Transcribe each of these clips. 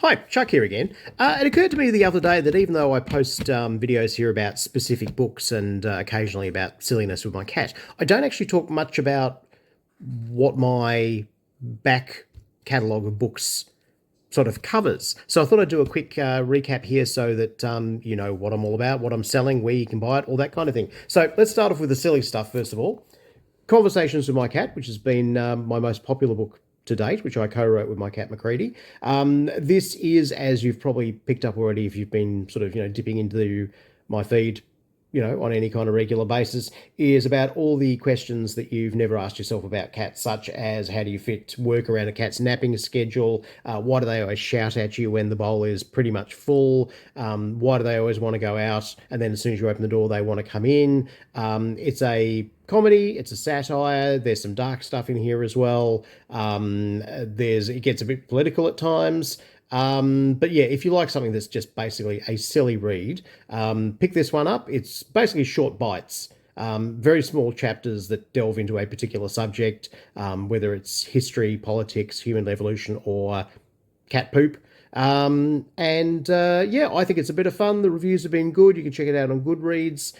Hi, Chuck here again. It occurred to me the other day that even though I post videos here about specific books and occasionally about silliness with my cat, I don't actually talk much about what my back catalogue of books sort of covers. So I thought I'd do a quick recap here so that you know what I'm all about, what I'm selling, where you can buy it, all that kind of thing. So let's start off with the silly stuff first of all. Conversations with My Cat, which has been my most popular book to date, which I co-wrote with my cat McCready. This is, as you've probably picked up already, if you've been sort of dipping into my feed, on any kind of regular basis, is about all the questions that you've never asked yourself about cats, such as how do you fit work around a cat's napping schedule? Why do they always shout at you when the bowl is pretty much full? Why do they always want to go out and then as soon as you open the door, they want to come in? It's a comedy, it's a satire, there's some dark stuff in here as well. It gets a bit political at times. But yeah, if you like something that's just basically a silly read, pick this one up. It's basically short bites, very small chapters that delve into a particular subject, whether it's history, politics, human evolution, or cat poop. Yeah, I think it's a bit of fun. The reviews have been good. You can check it out on Goodreads.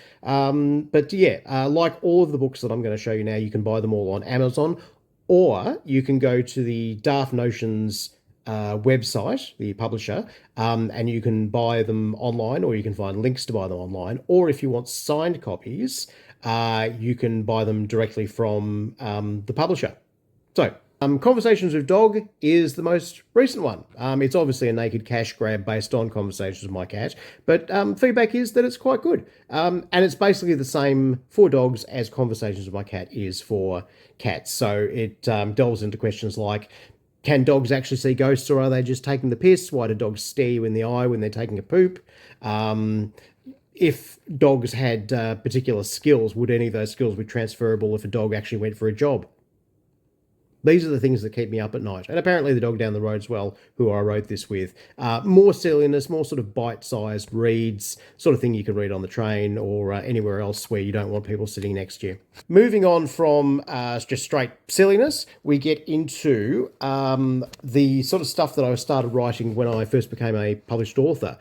But yeah, like all of the books that I'm going to show you now, you can buy them all on Amazon, or you can go to the Daft Notions website, the publisher, and you can buy them online, or you can find links to buy them online. Or if you want signed copies, you can buy them directly from the publisher. So, Conversations with Dog is the most recent one. It's obviously a naked cash grab based on Conversations with My Cat, but feedback is that it's quite good. And it's basically the same for dogs as Conversations with My Cat is for cats. So it delves into questions like, can dogs actually see ghosts, or are they just taking the piss? Why do dogs stare you in the eye when they're taking a poop? If dogs had particular skills, would any of those skills be transferable if a dog actually went for a job? These are the things that keep me up at night. And apparently the dog down the road as well, who I wrote this with. More silliness, more sort of bite-sized reads, sort of thing you can read on the train or anywhere else where you don't want people sitting next to you. Moving on from just straight silliness, we get into the sort of stuff that I started writing when I first became a published author.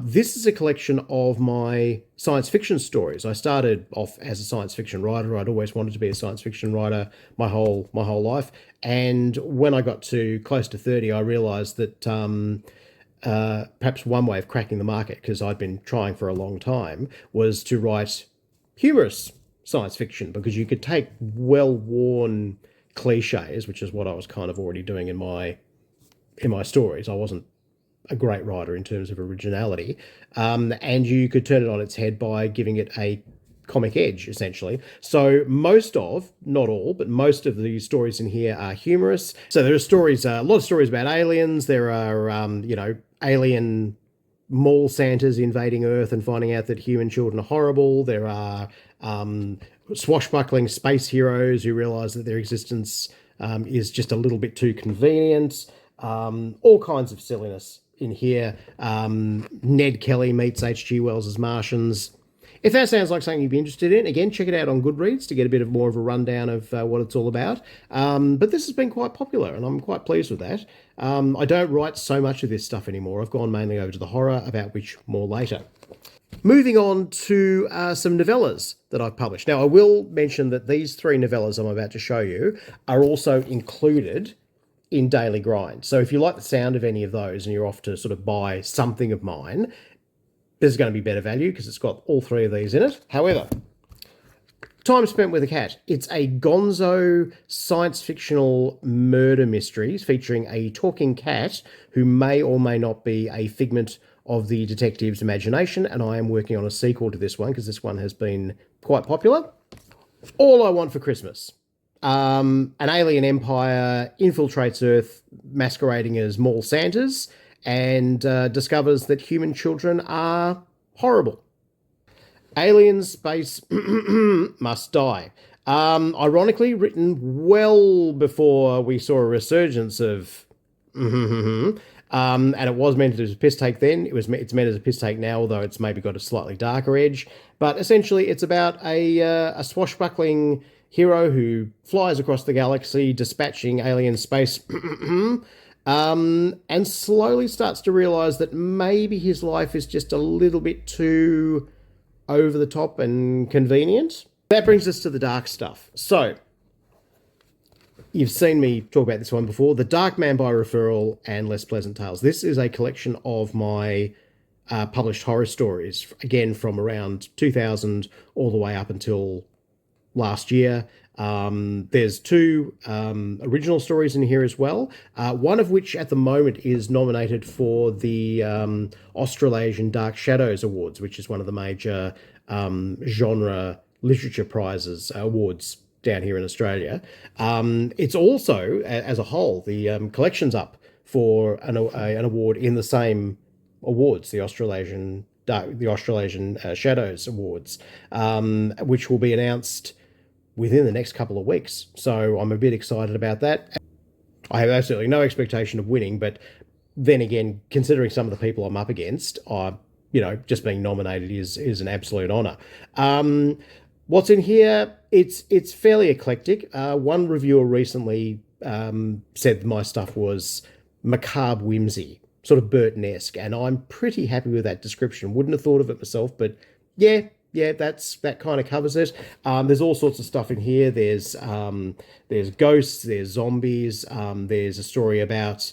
This is a collection of my science fiction stories. I started off as a science fiction writer. I'd always wanted to be a science fiction writer my whole life. And when I got to close to 30, I realized that perhaps one way of cracking the market, because I'd been trying for a long time, was to write humorous science fiction, because you could take well-worn cliches, which is what I was kind of already doing in my stories. I wasn't a great writer in terms of originality, and you could turn it on its head by giving it a comic edge, essentially. So not all, but most of the stories in here are humorous. So there are stories, a lot of stories about aliens. There are, alien mall Santas invading Earth and finding out that human children are horrible. There are swashbuckling space heroes who realize that their existence is just a little bit too convenient. All kinds of silliness in here. Ned Kelly meets H.G. Wells' Martians. If that sounds like something you'd be interested in, again, check it out on Goodreads to get a bit of more of a rundown of what it's all about. But this has been quite popular, and I'm quite pleased with that. I don't write so much of this stuff anymore. I've gone mainly over to the horror, about which more later. Moving on to some novellas that I've published. Now, I will mention that these three novellas I'm about to show you are also included in Daily Grind. So if you like the sound of any of those and you're off to sort of buy something of mine, this is going to be better value because it's got all three of these in it. However, Time Spent with a Cat. It's a gonzo science fictional murder mystery featuring a talking cat who may or may not be a figment of the detective's imagination, and I am working on a sequel to this one because this one has been quite popular. All I Want for Christmas. An alien empire infiltrates Earth masquerading as mall Santas and discovers that human children are horrible. Alien Space Must Die. Ironically, written well before we saw a resurgence of and it was meant as a piss take then. It's meant as a piss take now, although it's maybe got a slightly darker edge. But essentially, it's about a swashbuckling hero who flies across the galaxy, dispatching alien space and slowly starts to realize that maybe his life is just a little bit too over the top and convenient. That brings us to the dark stuff. So, you've seen me talk about this one before, The Dark Man by Referral and Less Pleasant Tales. This is a collection of my published horror stories, again from around 2000 all the way up until last year. There's two original stories in here as well, one of which at the moment is nominated for the Australasian Dark Shadows Awards, which is one of the major genre literature prizes awards down here in Australia. It's also, as a whole, the collection's up for an award in the same awards, the Australasian Shadows Awards, which will be announced within the next couple of weeks. So I'm a bit excited about that. I have absolutely no expectation of winning, but then again, considering some of the people I'm up against, just being nominated is an absolute honour. What's in here? It's fairly eclectic. One reviewer recently said my stuff was macabre whimsy, sort of Burton-esque, and I'm pretty happy with that description. Wouldn't have thought of it myself, but yeah, that kind of covers it. There's all sorts of stuff in here. There's ghosts, there's zombies. There's a story about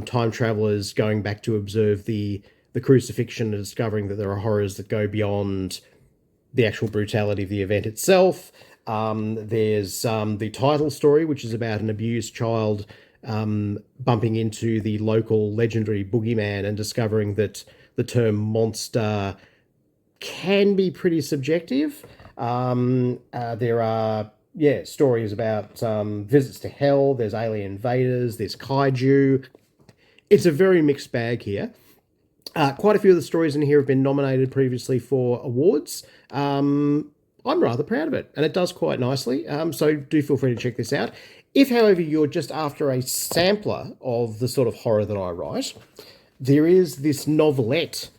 time travelers going back to observe the crucifixion and discovering that there are horrors that go beyond the actual brutality of the event itself. There's the title story, which is about an abused child bumping into the local legendary boogeyman and discovering that the term monster can be pretty subjective. There are stories about visits to hell. There's alien invaders. There's kaiju. It's a very mixed bag here. Quite a few of the stories in here have been nominated previously for awards. I'm rather proud of it, and it does quite nicely. So do feel free to check this out. If, however, you're just after a sampler of the sort of horror that I write, there is this novelette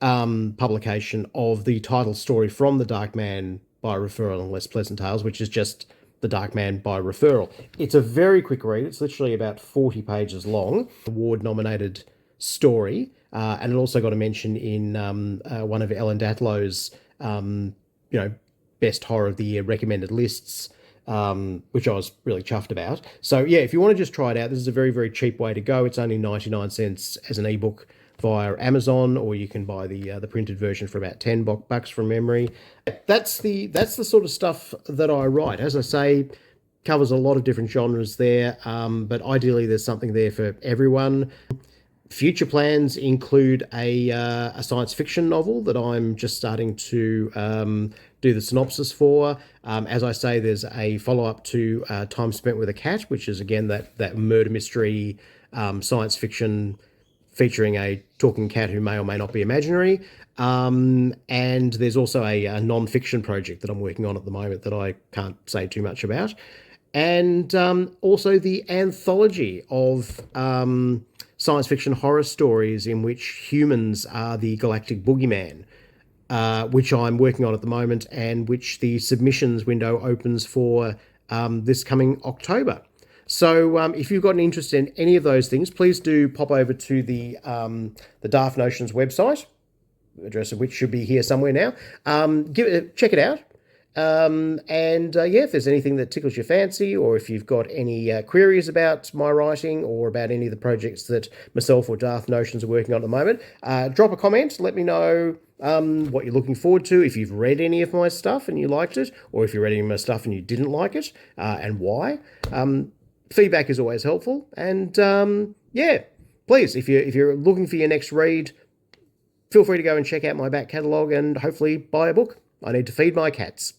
publication of the title story from The Dark Man by Referral and Less Pleasant Tales, which is just The Dark Man by Referral. It's a very quick read. It's literally about 40 pages long. Award-nominated story, and it also got a mention in one of Ellen Datlow's, best horror of the year recommended lists, which I was really chuffed about. So yeah, if you want to just try it out, this is a very, very cheap way to go. It's only 99 cents as an ebook via Amazon, or you can buy the printed version for about $10 from memory. That's the sort of stuff that I write. As I say, covers a lot of different genres there, but ideally there's something there for everyone. Future plans include a science fiction novel that I'm just starting to do the synopsis for. As I say, there's a follow-up to Time Spent with a Cat, which is, again, that murder mystery science fiction featuring a talking cat who may or may not be imaginary. And there's also a non-fiction project that I'm working on at the moment that I can't say too much about. And also the anthology of science fiction horror stories in which humans are the galactic boogeyman, which I'm working on at the moment, and which the submissions window opens for this coming October. So if you've got an interest in any of those things, please do pop over to the Daft Notions website, address of which should be here somewhere now. Check it out. If there's anything that tickles your fancy, or if you've got any queries about my writing or about any of the projects that myself or Daft Notions are working on at the moment, drop a comment. Let me know what you're looking forward to, if you've read any of my stuff and you liked it, or if you read any of my stuff and you didn't like it, and why. Feedback is always helpful. And please, if you're looking for your next read, feel free to go and check out my back catalogue and hopefully buy a book. I need to feed my cats.